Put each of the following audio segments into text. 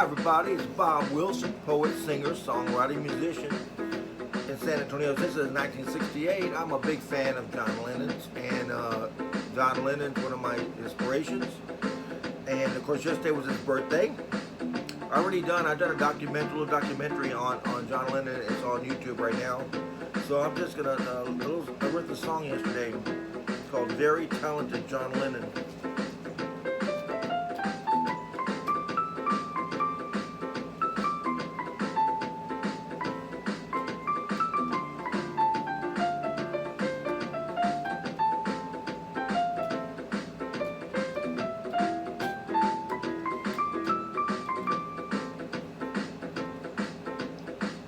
Hi everybody, it's Bob Wilson, poet, singer, songwriter, musician in San Antonio. Since 1968, I'm a big fan of John Lennon's, and John Lennon's one of my inspirations. And of course, yesterday was his birthday. I've done a documentary on John Lennon. It's on YouTube right now. So I'm just gonna, I wrote the song yesterday called Very Talented John Lennon.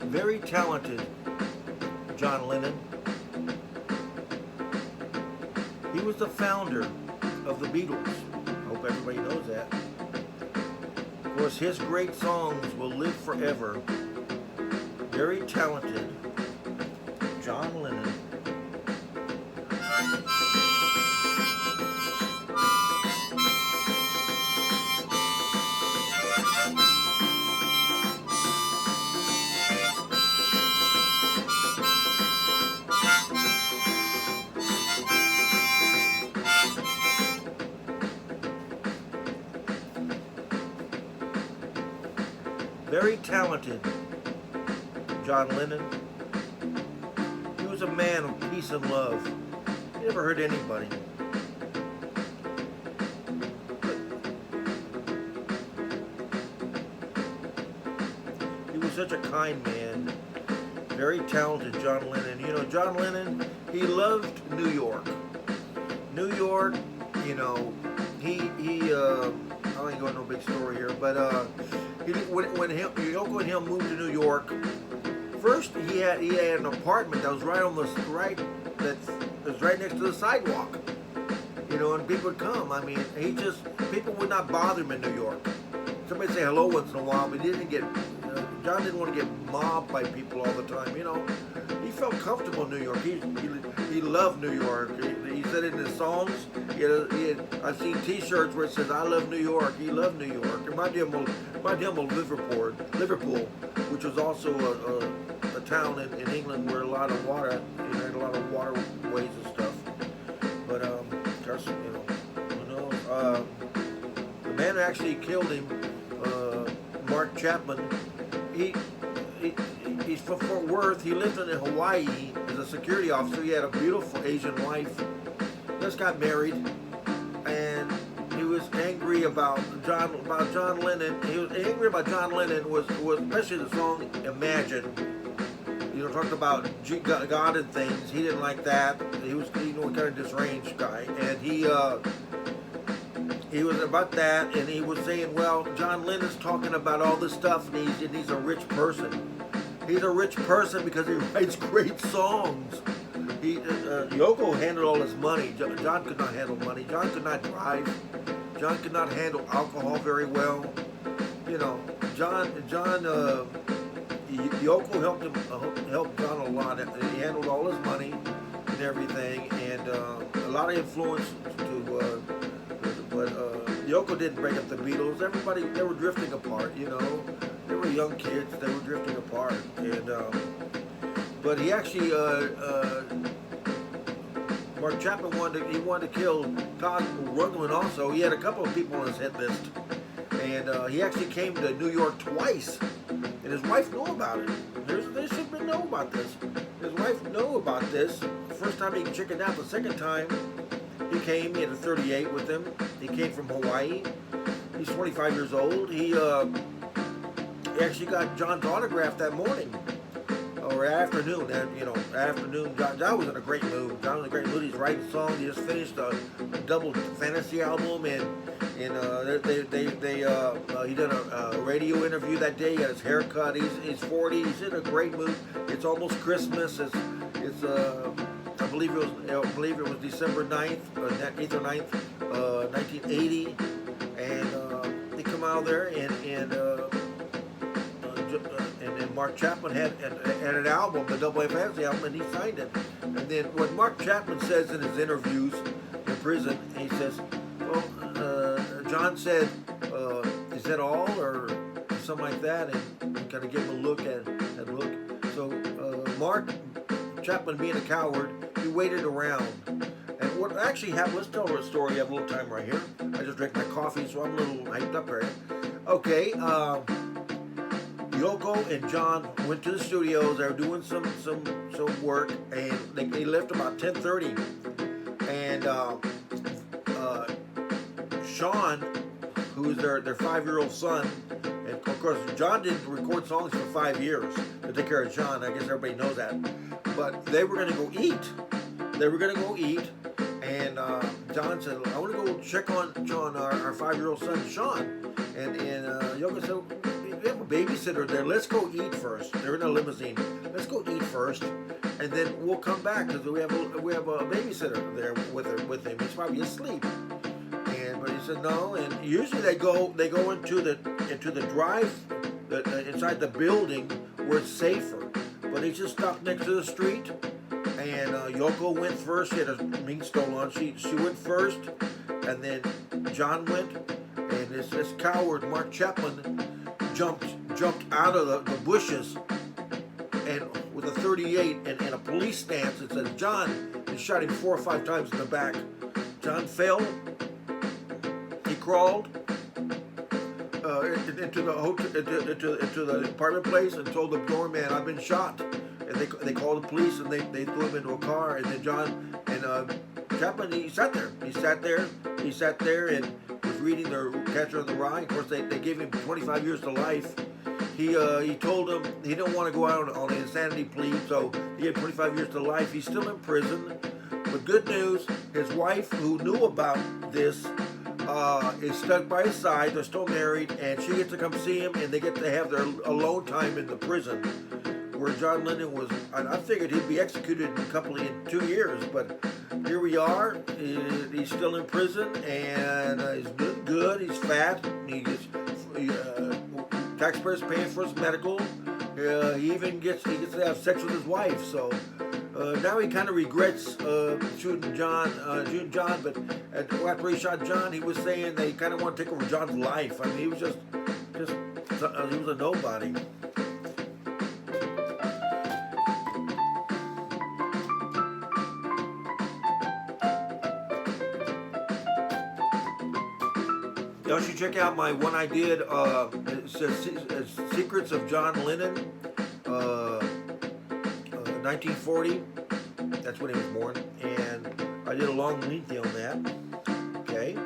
Very talented John Lennon. He was the founder of the Beatles. I hope everybody knows that. Of course, his great songs will live forever. Very talented John Lennon. Very talented John Lennon. He was a man of peace and love. He never hurt anybody. He was such a kind man. Very talented John Lennon. You know, John Lennon, he loved New York. New York, you know, I ain't going no big story here, but when Yoko and him moved to New York, first he had an apartment that was that was right next to the sidewalk. You know, and people would come. I mean, people would not bother him in New York. Somebody say hello once in a while, but he didn't get. John didn't want to get mobbed by people all the time. You know, he felt comfortable in New York. He loved New York. He said it in his songs. I've seen T-shirts where it says "I love New York." He loved New York. It reminded him of Liverpool, which was also a town in England where a lot of water, had a lot of waterways and stuff. But gosh, the man who actually killed him, Mark Chapman. He's from Fort Worth. He lived in Hawaii as a security officer. He had a beautiful Asian wife. Just got married, and he was angry about John Lennon. He was angry about John Lennon was especially the song "Imagine." You know, talked about God and things. He didn't like that. He was, kind of disarranged guy, and he was about that, and he was saying, well, John Lennon's talking about all this stuff, and he's a rich person. He's a rich person because he writes great songs. Yoko handled all his money. John could not handle money. John could not drive. John could not handle alcohol very well. You know, Yoko helped John a lot. He handled all his money and everything, and a lot of influence to. But Yoko didn't break up the Beatles. Everybody, they were drifting apart. You know, they were young kids. They were drifting apart, and but he actually. Mark Chapman wanted to kill Todd Rundgren also. He had a couple of people on his hit list. And he actually came to New York twice. And his wife knew about it. They should have known about this. His wife knew about this. The first time he chickened out. The second time he came, he had a 38 with him. He came from Hawaii. He's 25 years old. He actually got John's autograph that morning. Or afternoon, afternoon. John was in a great mood. John was in a great mood. He's writing songs. He just finished a double fantasy album, and he did a radio interview that day. He had his hair cut. He's 40. He's in a great mood. It's almost Christmas. I believe it was December 9th, 8th or 9th, 1980, and they come out there and Mark Chapman had an album, the Double A Fantasy album, and he signed it. And then what Mark Chapman says in his interviews in prison, he says, well, John said, is that all, or is something like that, and kind of give him a look at look. So Mark Chapman, being a coward, he waited around. And what actually happened? Let's tell a story. I have a little time right here. I just drank my coffee, so I'm a little hyped up here. Okay. Yoko and John went to the studios. They were doing some work, and they left about 10:30. And Sean, who is their 5-year-old son, and of course John didn't record songs for 5 years to take care of John. I guess everybody knows that. But they were going to go eat. And John said, "I want to go check on our 5-year-old son, Sean." And Yoko said, "We have a babysitter there. Let's go eat first." They're in a limousine. "Let's go eat first, and then we'll come back because we have a babysitter there with him. He's probably asleep." But he said no. And usually they go into the inside the building where it's safer. But he just stopped next to the street. And Yoko went first. She had a mink stole on. She went first, and then John went. And this coward Mark Chapman jumped out of the bushes, and with a 38 and a police stance, and said John, and shot him 4 or 5 times in the back. John fell. He crawled into the apartment place and told the doorman, "I've been shot." And they called the police, and they threw him into a car. And then John and Chapman, he sat there and was reading their Catcher in the Rye. Of course, they gave him 25 years to life. He told them he didn't want to go out on an insanity plea, so he had 25 years to life. He's still in prison. But good news, his wife, who knew about this, is stuck by his side. They're still married, and she gets to come see him, and they get to have their alone time in the prison. Where John Lennon was, I figured he'd be executed in 2 years, but here we are. He's still in prison, and he's doing good. He's fat. Taxpayers paying for his medical. He even gets to have sex with his wife. So now he kind of regrets shooting John. But after he shot John, he was saying they kind of want to take over John's life. I mean, he was he was a nobody. Y'all should check out my one I did. It says Secrets of John Lennon, 1940. That's when he was born, and I did a long lengthy on that. Okay.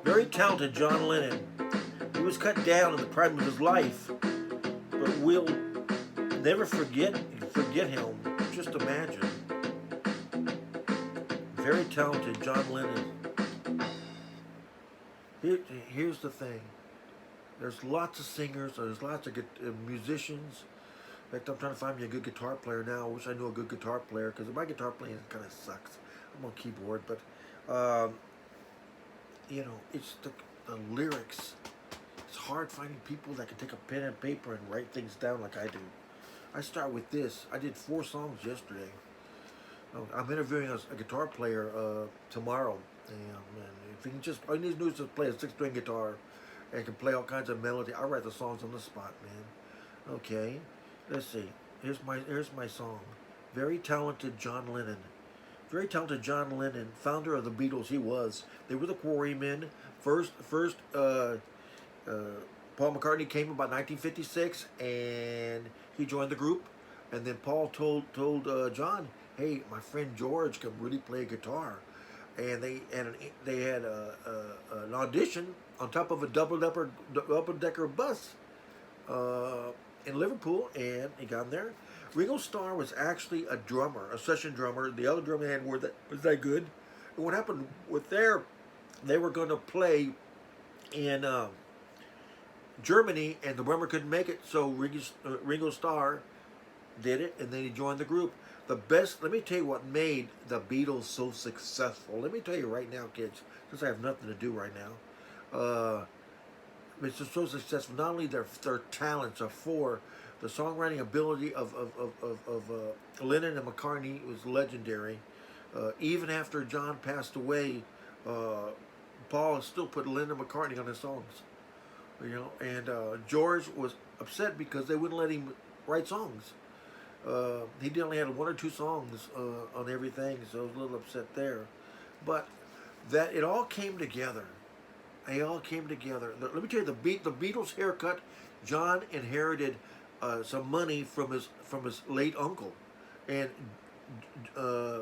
Very talented John Lennon. He was cut down in the prime of his life, but we'll never forget him. Just imagine. Very talented John Lennon. Here's the thing. There's lots of singers. There's lots of musicians. In fact, I'm trying to find me a good guitar player now. I wish I knew a good guitar player, because my guitar playing kind of sucks. I'm on keyboard, but it's the lyrics. It's hard finding people that can take a pen and paper and write things down like I do. I start with this. I did 4 songs yesterday. I'm interviewing a guitar player tomorrow. And if he can all he needs to do is just play a 6-string guitar and can play all kinds of melody. I write the songs on the spot, man. Okay, let's see. Here's my song. Very talented John Lennon. Very talented John Lennon, founder of the Beatles. He was. They were the Quarrymen. First, Paul McCartney came about 1956, and he joined the group. And then Paul told John, "Hey, my friend George can really play guitar." And they had an audition on top of a double-decker bus in Liverpool, and he got in there. Ringo Starr was actually a drummer, a session drummer. The other drummer they had was that good. And what happened with they were going to play in Germany, and the drummer couldn't make it, so Ringo Starr did it, and then he joined the group. Let me tell you what made the Beatles so successful. Let me tell you right now, kids, since I have nothing to do right now. It's just so successful. Not only their talents are for the songwriting ability of Lennon and McCartney was legendary. Even after John passed away, Paul still put Lennon and McCartney on his songs. you know. And George was upset because they wouldn't let him write songs. He only had one or two songs on everything, so I was a little upset there. But that it all came together. They all came together. Let me tell you, the Beatles' haircut. John inherited some money from his late uncle, and uh,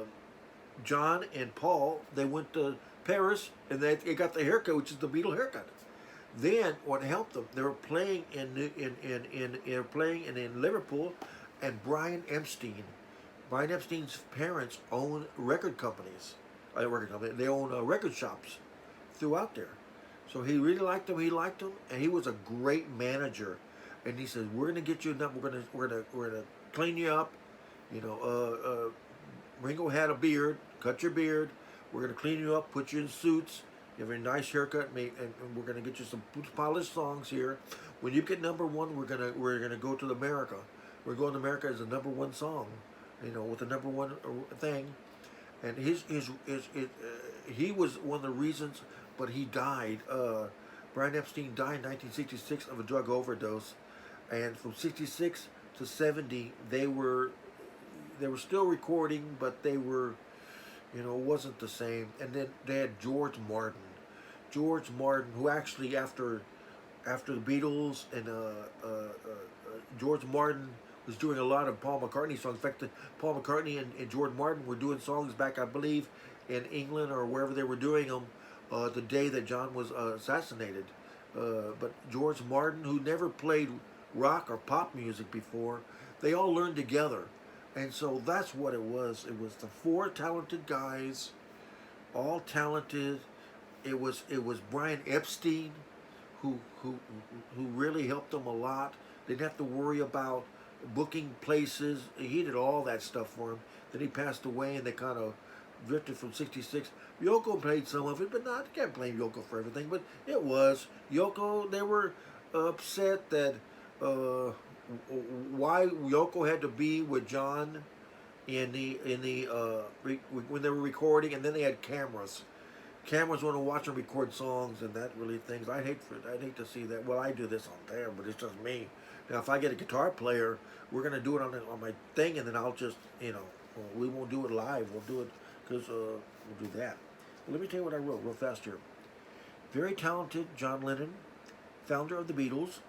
John and Paul, they went to Paris and they got the haircut, which is the Beatle haircut. Then what helped them? They were playing in Liverpool, and Brian Epstein's parents own record companies, They own record shops throughout there. So he really liked them. He liked them, and he was a great manager. And he said, "We're gonna get you enough. We're gonna clean you up. You know, Ringo had a beard. Cut your beard. We're gonna clean you up. Put you in suits. You have a nice haircut, and we're gonna get you some polished songs here. When you get number one, we're gonna go to America. We're going to America as a number one song. You know, with the number one thing." And he was one of the reasons, but he died. Brian Epstein died in 1966 of a drug overdose, and from 66 to 70, they were still recording, but they were, you know, it wasn't the same. And then they had George Martin, who actually after the Beatles and George Martin was doing a lot of Paul McCartney songs. In fact, Paul McCartney and George Martin were doing songs back, I believe, in England or wherever they were doing them the day that John was assassinated. But George Martin, who never played rock or pop music before, they all learned together. And so that's what it was. It was the four talented guys, all talented. It was Brian Epstein who really helped them a lot. They didn't have to worry about booking places. He did all that stuff for him. Then he passed away, and they kind of drifted from '66. Yoko played some of it, but not. I can't blame Yoko for everything. But it was Yoko. They were upset that why Yoko had to be with John when they were recording, and then they had cameras. Cameras want to watch them record songs, and that really things. I'd hate to see that. Well, I do this on there, but it's just me. Now, if I get a guitar player, we're gonna do it on my thing, and then I'll just, you know, we won't do it live. We'll do it because we'll do that. Well, let me tell you what I wrote real fast here. Very talented John Lennon, founder of the Beatles.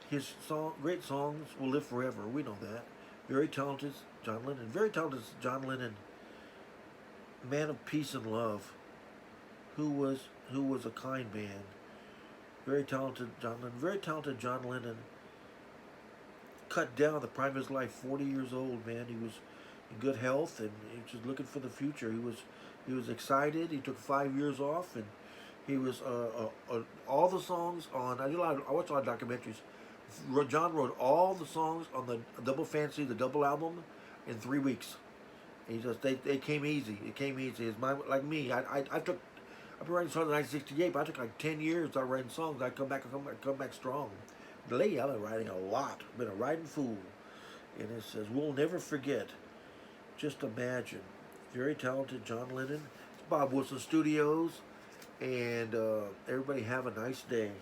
His great songs will live forever. We know that. Very talented John Lennon. Very talented John Lennon. Man of peace and love. Who was a kind man. Very talented John Lennon. Very talented John Lennon. Cut down the prime of his life, 40 years old, man. He was in good health, and he was just looking for the future. He was excited. He took 5 years off, and he was all the songs on. I watched a lot of documentaries. John wrote all the songs on the Double Fancy, the double album, in 3 weeks. He just they came easy. It came easy. His mind, like me, I've been writing songs in 1968, but I took like 10 years of writing songs. I come back strong. Lately, I've been writing a lot. I've been a writing fool. And it says, "We'll never forget." Just imagine. Very talented John Lennon. It's Bob Wilson Studios. And everybody have a nice day.